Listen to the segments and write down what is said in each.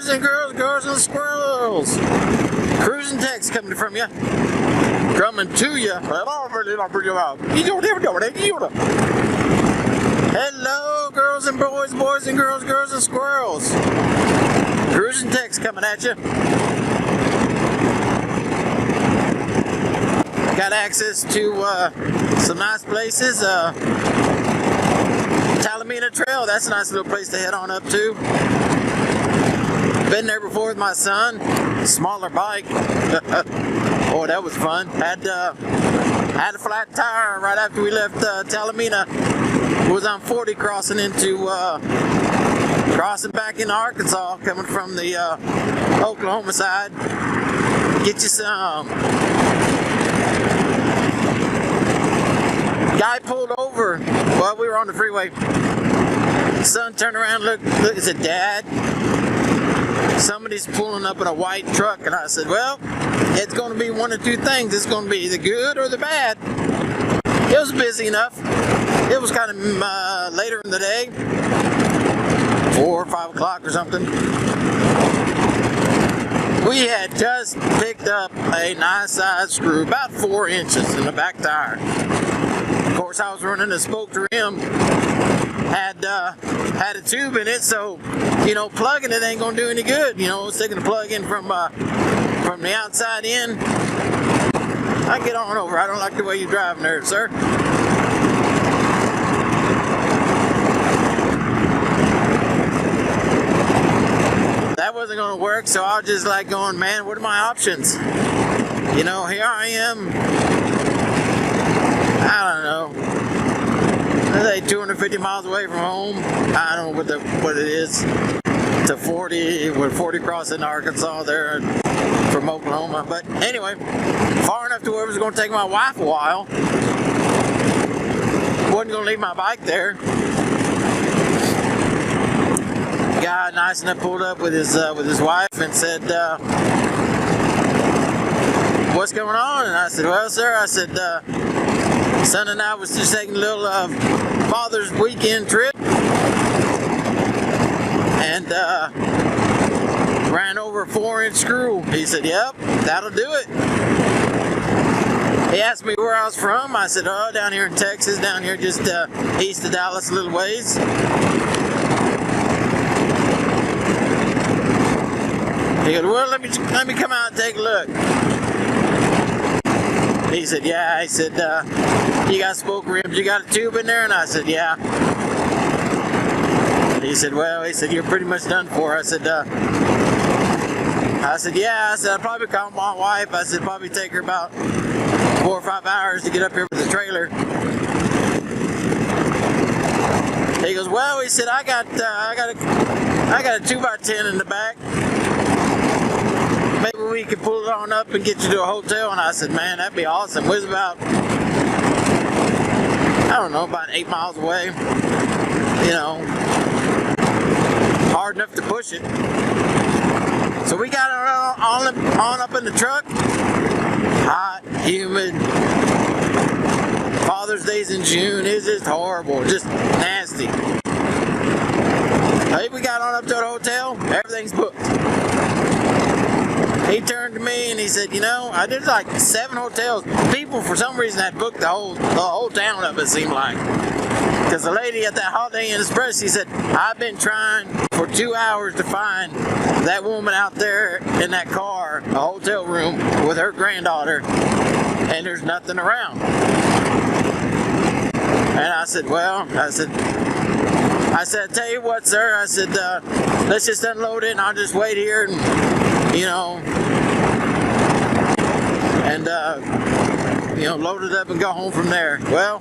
boys and girls, girls and squirrels. Cruising text coming from you. Coming to you. Hello, girls and boys, boys and girls, girls and squirrels. Cruising text coming at you. Got access to some nice places. Talimena Trail, that's a nice little place to head on up to. Been there before with my son. Smaller bike. Oh, that was fun. Had a flat tire right after we left Talimena. Was on 40 crossing back into Arkansas, coming from the Oklahoma side. Get you some. Guy pulled over while we were on the freeway. Son turned around, looked, and said, "Dad, somebody's pulling up in a white truck." And I said, "Well, it's going to be one of two things. It's going to be the good or the bad." It was busy enough. It was kind of later in the day, 4 or 5 o'clock or something. We had just picked up a nice size screw, about 4 inches in the back tire. Of course, I was running a spoked rim, had a tube in it, so plugging it ain't gonna do any good. Sticking the plug in from the outside in. I get on over. I don't like the way you're driving there, sir. That wasn't gonna work, so I was just like going, man, what are my options? Here I am. I don't know. Let's say 250 miles away from home. I don't know what it is. To 40, with 40 crossing Arkansas there from Oklahoma. But anyway, far enough to where it was going to take my wife a while. Wasn't going to leave my bike there. Guy nice enough pulled up with his wife and said, "What's going on?" And I said, "Well, sir," I said, "son and I was just taking a little Father's weekend trip and ran over a 4-inch screw." He said, "Yep, that'll do it." He asked me where I was from. I said, "Oh, down here in Texas, down here just east of Dallas a little ways." He goes, "Well, let me come out and take a look." He said, "Yeah." He said, "You got spoke rims, you got a tube in there?" And I said, "Yeah." He said, "Well," he said, "you're pretty much done for." I said, "Yeah." I said, "I'd probably call my wife." I said, "Probably take her about 4 or 5 hours to get up here with the trailer." He goes, "Well," he said, I got a 2x10 in the back. Maybe we could pull it on up and get you to a hotel." And I said, "Man, that'd be awesome." It was about, I don't know, about 8 miles away. Hard enough to push it. So we got on up in the truck. Hot, humid. Father's Day's in June. It's just horrible, just nasty. Hey, we got on up to the hotel. Everything's booked. He turned to me and he said, I did like 7 hotels. People, for some reason, had booked the whole town up, it seemed like. Because the lady at that Holiday Inn Express, she said, "I've been trying for 2 hours to find that woman out there in that car, a hotel room with her granddaughter, and there's nothing around." And I said, "Well," I said, "I tell you what, sir," I said, "let's just unload it and I'll just wait here and, load it up and go home from there." Well,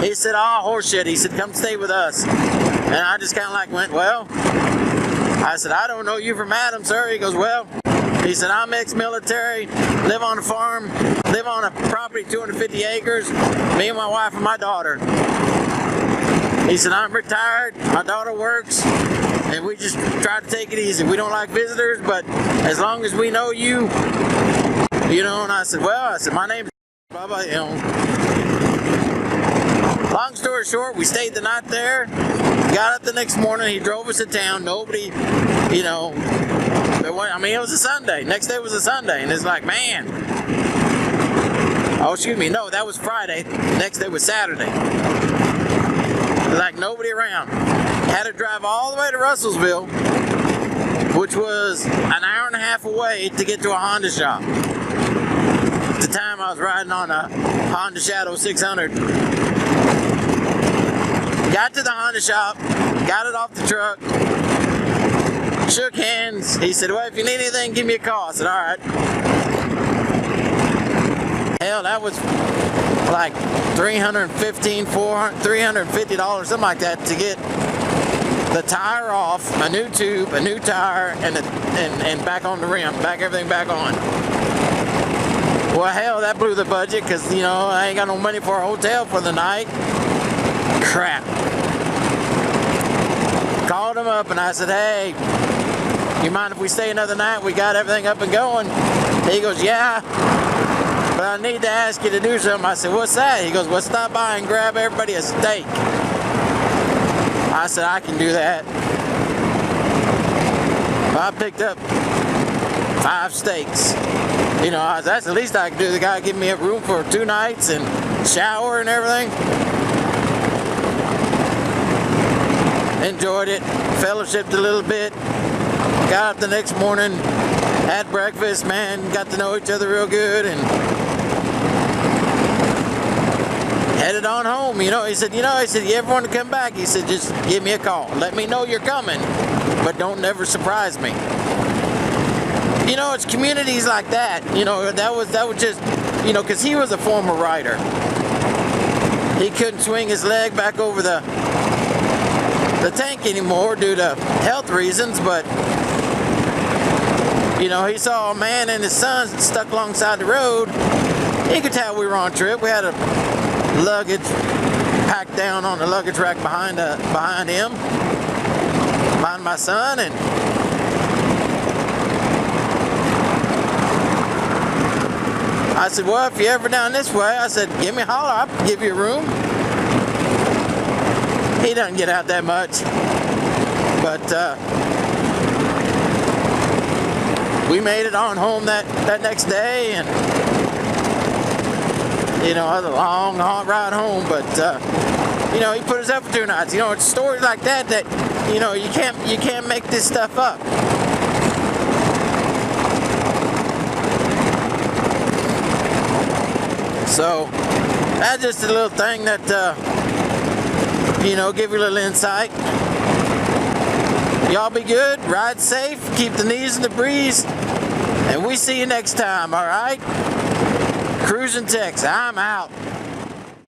he said, "Oh, horseshit." He said, "Come stay with us." And I just kind of like went, "Well," I said, "I don't know you from Adam, sir." He goes, "Well," he said, "I'm ex-military, live on a farm, live on a property 250 acres, me and my wife and my daughter." He said, "I'm retired, my daughter works, and we just try to take it easy. We don't like visitors, but as long as we know you, and I said, "Well," I said, "my name's Bubba, Long story short, we stayed the night there. Got up the next morning. He drove us to town. Nobody, you know, I mean, it was a Sunday. Next day was a Sunday. And it's like, man. Oh, excuse me. No, that was Friday. Next day was Saturday. Like nobody around. Had to drive all the way to Russellsville, which was an hour and a half away to get to a Honda shop. At the time I was riding on a Honda Shadow 600. Got to the Honda shop, got it off the truck, shook hands. He said, well, if you need anything, give me a call. I said, all right. Hell, that was like $350, something like that to get the tire off, a new tube, a new tire, and back on the rim, everything back on. Well, hell, that blew the budget because, you know, I ain't got no money for a hotel for the night. Crap. Called him up and I said, hey, you mind if we stay another night? We got everything up and going. He goes, yeah, but I need to ask you to do something. I said, what's that? He goes, well, stop by and grab everybody a steak. I said, I can do that. I picked up 5 steaks. You know, that's the least I could do. The guy gave me a room for 2 nights and shower and everything. Enjoyed it, fellowshipped a little bit. Got up the next morning, had breakfast, man, got to know each other real good, and headed on home. You know, he said, you ever want to come back? He said, just give me a call. Let me know you're coming, but don't never surprise me. You know, it's communities like that. You know, that was just, you know, because he was a former rider. He couldn't swing his leg back over the tank anymore due to health reasons, but you know, he saw a man and his son stuck alongside the road. He could tell we were on a trip. We had a luggage packed down on the luggage rack behind him, behind my son, and I said, well, if you're ever down this way, I said, give me a holler, I'll give you a room. He doesn't get out that much, but we made it on home that next day, and you know, it was a long, hard ride home, but you know, he put us up for 2 nights. You know, it's stories like that you know, you can't make this stuff up. So that's just a little thing that you know, give you a little insight. Y'all be good, ride safe, keep the knees in the breeze, and we see you next time, all right? Cruising Tex, I'm out.